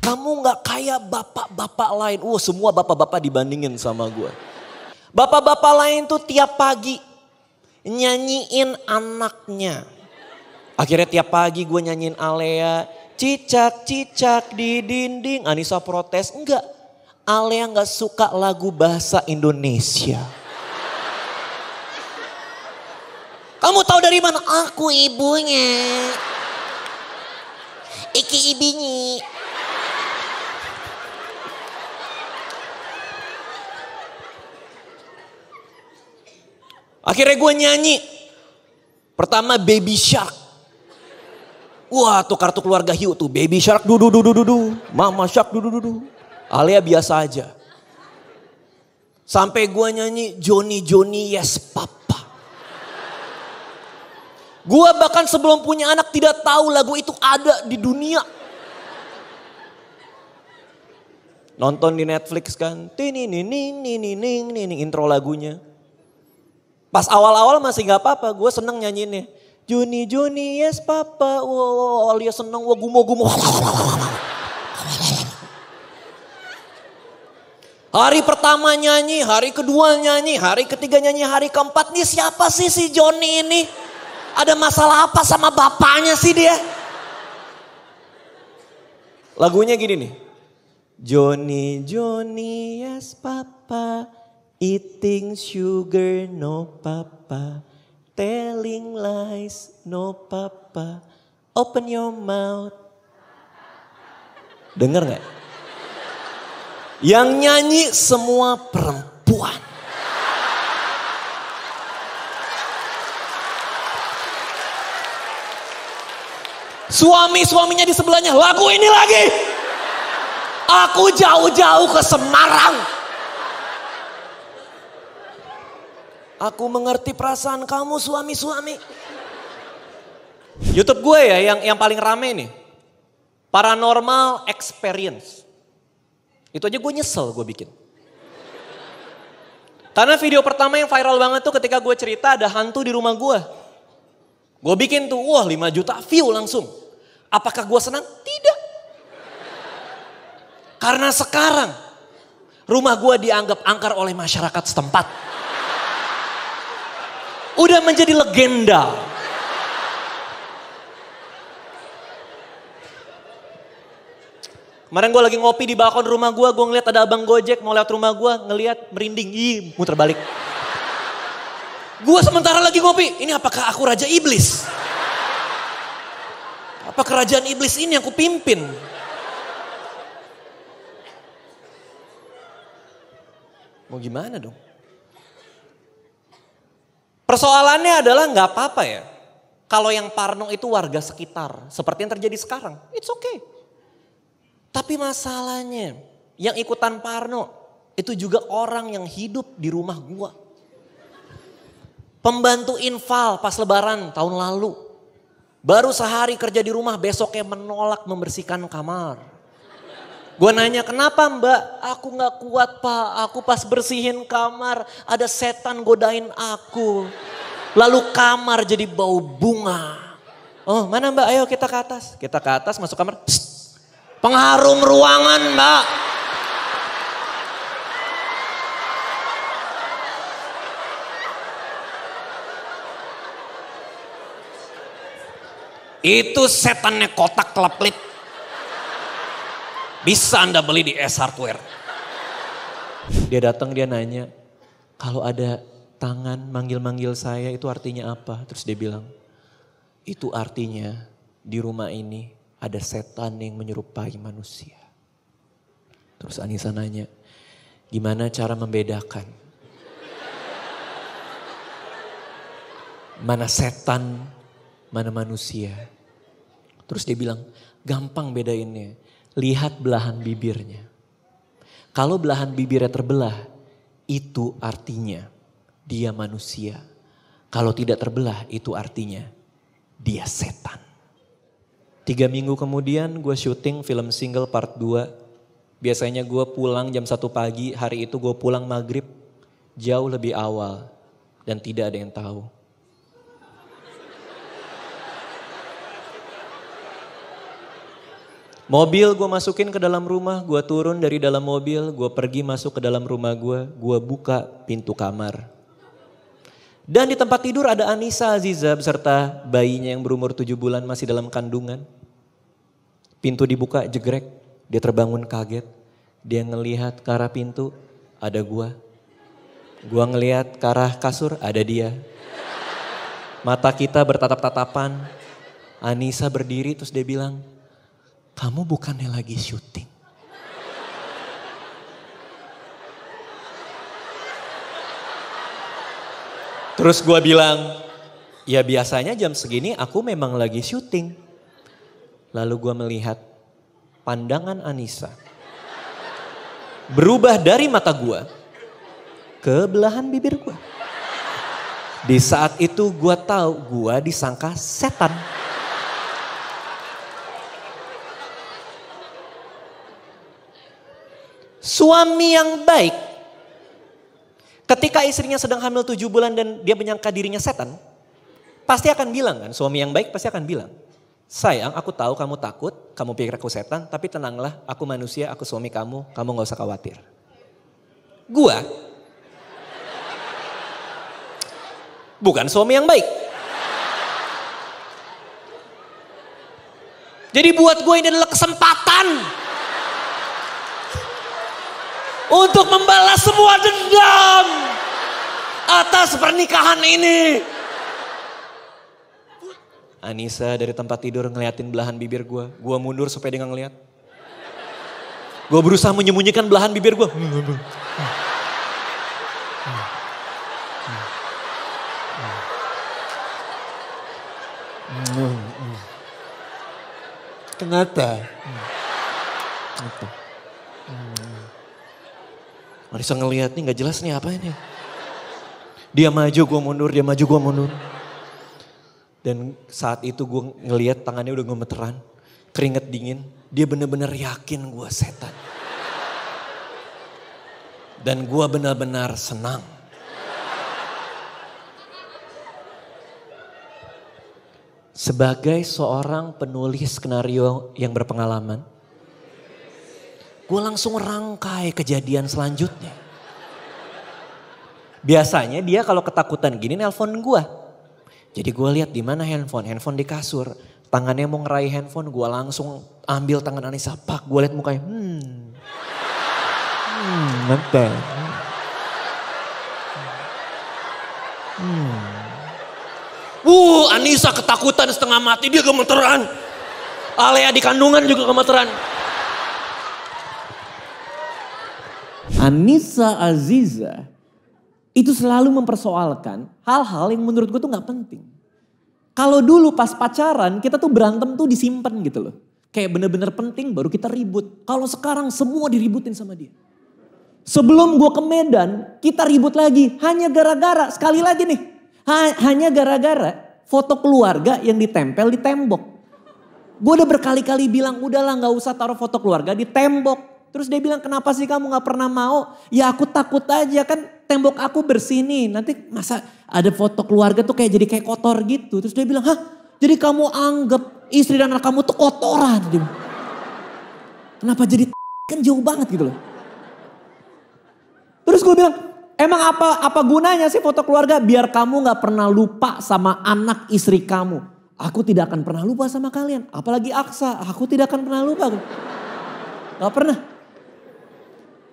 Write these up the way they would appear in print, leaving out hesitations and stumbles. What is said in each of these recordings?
Kamu gak kayak bapak-bapak lain. Semua bapak-bapak dibandingin sama gue. Bapak-bapak lain tuh tiap pagi nyanyiin anaknya. Akhirnya tiap pagi gue nyanyiin Alea. Cicak-cicak di dinding. Anissa protes, enggak. Alea gak suka lagu bahasa Indonesia. Kamu tahu dari mana? Aku ibunya. Iki ibinyi. Akhirnya gue nyanyi. Pertama Baby Shark. Wah tuh kartu keluarga hiu tuh. Baby Shark du. Mama Shark du. Alea biasa aja. Sampai gue nyanyi Johnny Yes Papa. Gue bahkan sebelum punya anak tidak tahu lagu itu ada di dunia. Nonton di Netflix kan. Intro lagunya. Pas awal-awal masih gak apa-apa, gue seneng nyanyiinnya. Johnny yes papa, wow, Alia seneng, wah gumo. Hari pertama nyanyi, hari kedua nyanyi, hari ketiga nyanyi, hari keempat. Nih siapa sih si Johnny ini? Ada masalah apa sama bapaknya sih dia? Lagunya gini nih. Johnny yes papa. Eating sugar no papa, telling lies no papa, open your mouth. Dengar gak? Yang nyanyi semua perempuan. Suaminya di sebelahnya lagu ini lagi. Aku jauh-jauh ke Semarang. Aku mengerti perasaan kamu suami-suami. YouTube gue ya yang paling rame nih. Paranormal Experience. Itu aja gue nyesel gue bikin. Karena video pertama yang viral banget tuh ketika gue cerita ada hantu di rumah gue. Gue bikin tuh 5 juta view langsung. Apakah gue senang? Tidak. Karena sekarang rumah gue dianggap angker oleh masyarakat setempat. Udah menjadi legenda. Kemarin gue lagi ngopi di balkon rumah gue ngeliat ada abang Gojek mau lewat rumah gue, ngeliat merinding, muter balik. Gue sementara lagi ngopi, ini apakah aku raja iblis? Apa kerajaan iblis ini yang aku pimpin? Mau gimana dong? Persoalannya adalah gak apa-apa ya. Kalau yang parno itu warga sekitar. Seperti yang terjadi sekarang. It's okay. Tapi masalahnya yang ikutan parno itu juga orang yang hidup di rumah gua. Pembantu infal pas lebaran tahun lalu. Baru sehari kerja di rumah besoknya menolak membersihkan kamar. Gue nanya kenapa mbak? Aku gak kuat pak, aku pas bersihin kamar ada setan godain aku. Lalu kamar jadi bau bunga. Oh mana mbak ayo kita ke atas. Kita ke atas masuk kamar. Psst, pengharum ruangan mbak. Itu setannya kotak kelap-kelip. Bisa Anda beli di S Hardware. Dia datang dia nanya, kalau ada tangan manggil-manggil saya itu artinya apa? Terus dia bilang, itu artinya di rumah ini ada setan yang menyerupai manusia. Terus Anissa nanya, gimana cara membedakan? Mana setan, mana manusia? Terus dia bilang, gampang bedainnya. Lihat belahan bibirnya. Kalau belahan bibirnya terbelah, itu artinya dia manusia. Kalau tidak terbelah, itu artinya dia setan. 3 minggu kemudian gue syuting film single part 2. Biasanya gue pulang jam 1 pagi, hari itu gue pulang maghrib jauh lebih awal. Dan tidak ada yang tahu. Mobil gue masukin ke dalam rumah, gue turun dari dalam mobil, gue pergi masuk ke dalam rumah gue buka pintu kamar. Dan di tempat tidur ada Anissa Aziza beserta bayinya yang berumur 7 bulan masih dalam kandungan. Pintu dibuka jegrek, dia terbangun kaget. Dia ngelihat ke arah pintu, ada gue. Gue ngelihat ke arah kasur, ada dia. Mata kita bertatap-tatapan. Anissa berdiri terus dia bilang, kamu bukannya lagi syuting? Terus gue bilang, ya biasanya jam segini aku memang lagi syuting. Lalu gue melihat pandangan Anissa berubah dari mata gue ke belahan bibir gue. Di saat itu gue tahu gue disangka setan. Suami yang baik, ketika istrinya sedang hamil 7 bulan dan dia menyangka dirinya setan, pasti akan bilang kan, suami yang baik pasti akan bilang, sayang aku tahu kamu takut, kamu pikir aku setan, tapi tenanglah aku manusia, aku suami kamu gak usah khawatir. Gua bukan suami yang baik. Jadi buat gue ini adalah kesempatan untuk membalas semua dendam atas pernikahan ini. Anissa dari tempat tidur ngeliatin belahan bibir gue. Gue mundur supaya dia gak ngeliat. Gue berusaha menyembunyikan belahan bibir gue. Kenapa? Anissa ngeliat nih gak jelas nih apa ini. Dia maju gue mundur, dia maju gue mundur. Dan saat itu gue ngeliat tangannya udah gemeteran. Keringet dingin. Dia benar-benar yakin gue setan. Dan gue benar-benar senang. Sebagai seorang penulis skenario yang berpengalaman, gue langsung rangkai kejadian selanjutnya. Biasanya dia kalau ketakutan gini nelpon gue. Jadi gue lihat di mana handphone di kasur. Tangannya mau ngeraih handphone, gue langsung ambil tangan Anissa, pak, gue lihat mukanya, Mantap. Anissa ketakutan setengah mati, dia gemeteran. Alea di kandungan juga gemeteran. Anissa Aziza itu selalu mempersoalkan hal-hal yang menurut gue tuh gak penting. Kalau dulu pas pacaran kita tuh berantem tuh disimpan gitu loh. Kayak bener-bener penting baru kita ribut. Kalau sekarang semua diributin sama dia. Sebelum gue ke Medan kita ribut lagi. Hanya gara-gara, sekali lagi nih. Hanya gara-gara foto keluarga yang ditempel di tembok. Gue udah berkali-kali bilang udahlah gak usah taruh foto keluarga di tembok. Terus dia bilang kenapa sih kamu gak pernah mau? Ya aku takut aja kan tembok aku bersih nih. Nanti masa ada foto keluarga tuh jadi kayak kotor gitu. Terus dia bilang hah jadi kamu anggap istri dan anak kamu tuh kotoran. Kenapa jadi kan jauh banget gitu loh. Terus gue bilang emang apa gunanya sih foto keluarga? Biar kamu gak pernah lupa sama anak istri kamu. Aku tidak akan pernah lupa sama kalian. Apalagi Aksa, aku tidak akan pernah lupa. Gak pernah.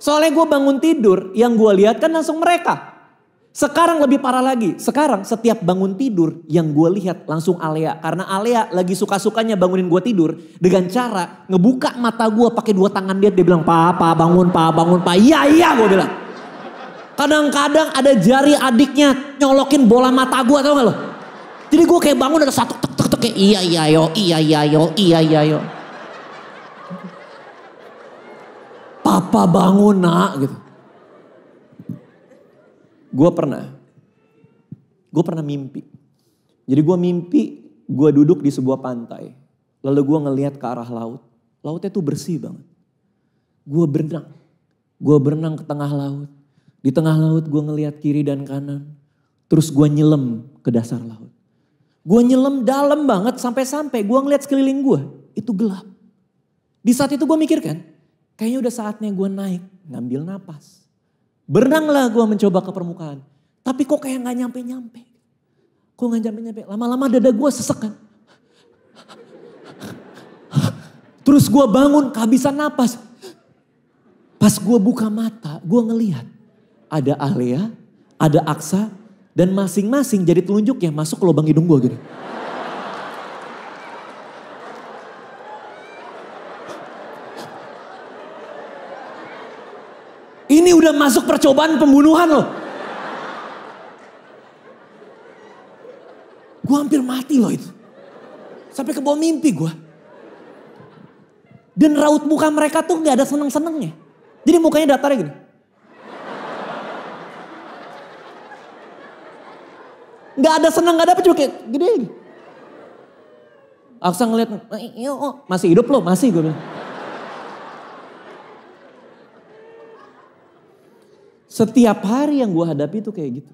Soalnya gue bangun tidur, yang gue lihat kan langsung mereka. Sekarang lebih parah lagi. Sekarang setiap bangun tidur yang gue lihat langsung Alea. Karena Alea lagi suka-sukanya bangunin gue tidur. Dengan cara ngebuka mata gue pakai 2 tangan dia. Dia bilang, Pak bangun Pak. Iya gue bilang. Kadang-kadang ada jari adiknya nyolokin bola mata gue, tau gak lo? Jadi gue kayak bangun ada satu tek kayak iya yo. Papa bangun nak gitu. Gue pernah mimpi. Jadi gue mimpi gue duduk di sebuah pantai. Lalu gue ngelihat ke arah laut. Lautnya tuh bersih banget. Gue berenang ke tengah laut. Di tengah laut gue ngelihat kiri dan kanan. Terus gue nyelam ke dasar laut. Gue nyelam dalam banget sampai gue ngelihat sekeliling gue. Itu gelap. Di saat itu gue mikir kan, kayaknya udah saatnya gue naik, ngambil napas. Berenanglah gue mencoba ke permukaan. Tapi kok kayak gak nyampe-nyampe. Kok gak nyampe-nyampe. Lama-lama dada gue sesek kan. Terus gue bangun kehabisan napas. Pas gue buka mata, gue ngelihat. Ada Alea, ada Aksa. Dan masing-masing jadi telunjuk ya masuk ke lubang hidung gue gini. Ini udah masuk percobaan pembunuhan loh. Gue hampir mati loh itu. Sampai ke bawah mimpi gue. Dan raut muka mereka tuh gak ada seneng-senengnya. Jadi mukanya datarnya gini. Gak ada seneng, gak ada apa, cuma kayak gede. Aksa ngeliat, masih hidup loh, masih gue bilang. Setiap hari yang gue hadapi itu kayak gitu.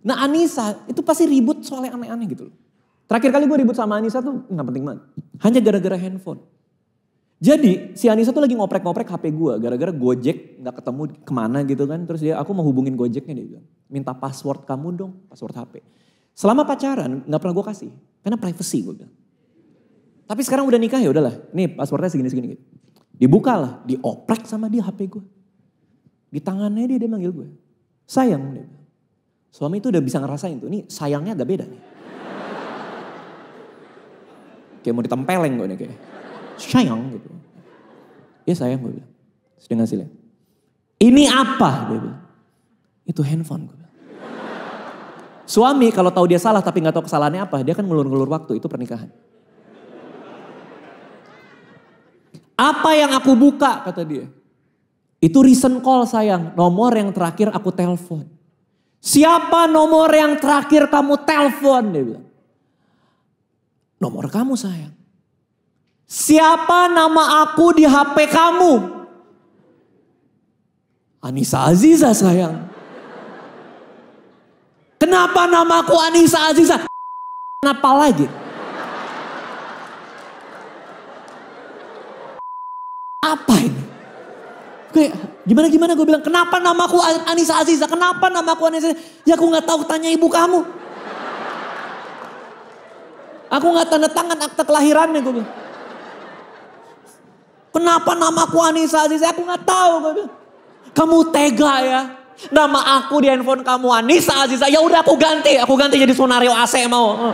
Nah Anissa itu pasti ribut soal yang aneh-aneh gitu loh. Terakhir kali gue ribut sama Anissa tuh gak penting banget. Hanya gara-gara handphone. Jadi si Anissa tuh lagi ngoprek-ngoprek HP gue. Gara-gara Gojek gak ketemu kemana gitu kan. Terus aku mau hubungin Gojeknya dia bilang. Minta password kamu dong, password HP. Selama pacaran gak pernah gue kasih. Karena privacy gue bilang. Tapi sekarang udah nikah ya udahlah. Nih passwordnya segini-segini gitu. Dibuka lah, dioprek sama dia HP gue. Di tangannya dia manggil gue. Sayang dia. Suami itu udah bisa ngerasain tuh. Nih sayangnya agak beda nih. Kayak mau ditempeleng gue nih kayak. Sayang gitu. Ya sayang gue bilang. Terus dia ngasih lihat. Ini apa? Dia bilang. Itu handphone gue bilang. Suami kalau tahu dia salah tapi gak tahu kesalahannya apa. Dia kan ngelur-ngelur waktu. Itu pernikahan. Apa yang aku buka kata dia. Itu recent call sayang, nomor yang terakhir aku telepon. Siapa nomor yang terakhir kamu telepon? Dia bilang. Nomor kamu sayang. Siapa nama aku di HP kamu? Anissa Aziza sayang. Kenapa namaku Anissa Aziza? Kenapa lagi? Apa ini? Kayak gimana gue bilang, kenapa namaku Anissa Aziza? Kenapa namaku Anissa Aziza? Ya aku gak tahu, tanya ibu kamu. Aku gak tanda tangan akte kelahirannya gue bilang. Kenapa namaku Anissa Aziza? Aku gak tahu gue bilang. Kamu tega ya. Nama aku di handphone kamu Anissa Aziza. Ya udah aku ganti jadi Sunario AC mau.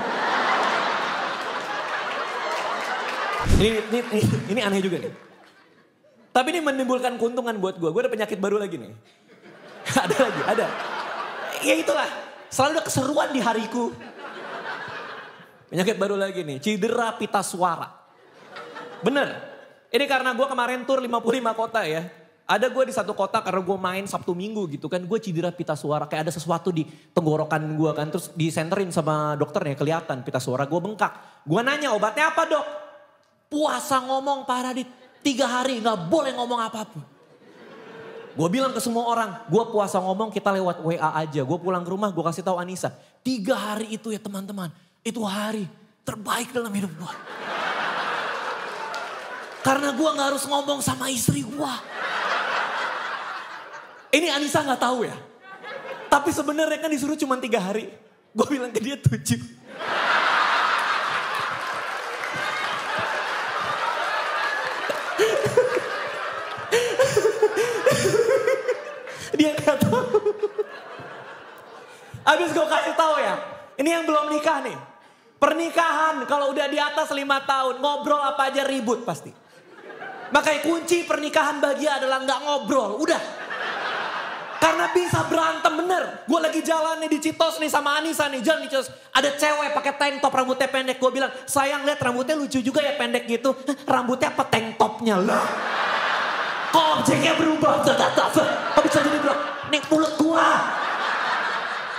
Ini aneh juga nih. Tapi ini menimbulkan keuntungan buat gue. Gue ada penyakit baru lagi nih. ada. Ya itulah. Selalu ada keseruan di hariku. Penyakit baru lagi nih. Cedera pita suara. Bener. Ini karena gue kemarin tur 55 kota ya. Ada gue di satu kota karena gue main Sabtu Minggu gitu kan. Gue cedera pita suara. Kayak ada sesuatu di tenggorokan gue kan. Terus disenterin sama dokternya. Kelihatan pita suara gue bengkak. Gue nanya obatnya apa dok? Puasa ngomong Pak Radit. 3 hari gak boleh ngomong apapun. Gue bilang ke semua orang, gue puasa ngomong kita lewat WA aja. Gue pulang ke rumah gue kasih tahu Anissa. 3 hari itu ya teman-teman, itu hari terbaik dalam hidup gue. Karena gue gak harus ngomong sama istri gue. Ini Anissa gak tahu ya. Tapi sebenarnya kan disuruh cuma 3 hari. Gue bilang ke dia 7. Dia gak tahu. Habis gue kasih tahu ya. Ini yang belum nikah nih. Pernikahan kalau udah di atas 5 tahun. Ngobrol apa aja ribut pasti. Makanya kunci pernikahan bagi adalah gak ngobrol. Udah. Karena bisa berantem bener. Gue lagi jalan nih di Citos nih sama Anissa nih. Jalan di Citos. Ada cewek pakai tank top rambutnya pendek. Gue bilang sayang lihat rambutnya lucu juga ya pendek gitu. Rambutnya apa tank topnya lah. Kok objeknya berubah? Kok bisa jadi berubah? Nih mulut gua.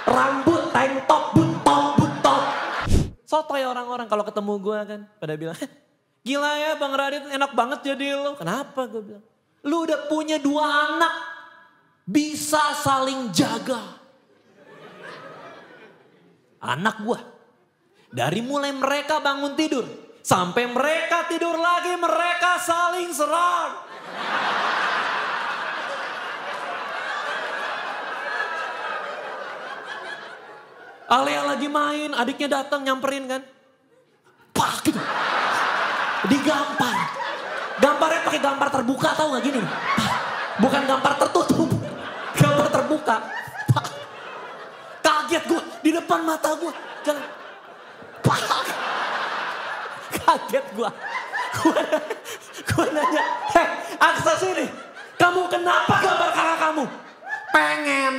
Rambut, tank top, buntong. Sotoy orang-orang kalau ketemu gua kan. Pada bilang, gila ya Bang Radit enak banget jadi lo. Kenapa gua bilang? Lu udah punya 2 anak. Bisa saling jaga. Anak gua. Dari mulai mereka bangun tidur. Sampai mereka tidur lagi mereka saling serang. Alea lagi main, adiknya datang nyamperin kan. Pak gitu. Digampar. Gambarnya pakai gambar terbuka, tahu nggak gini? Bukan gambar tertutup. Gambar terbuka. Kaget gue di depan mata gue. Kaget gue. Gue nanya, hei Aksa sini. Kamu kenapa gambar kakak kamu? Pengen.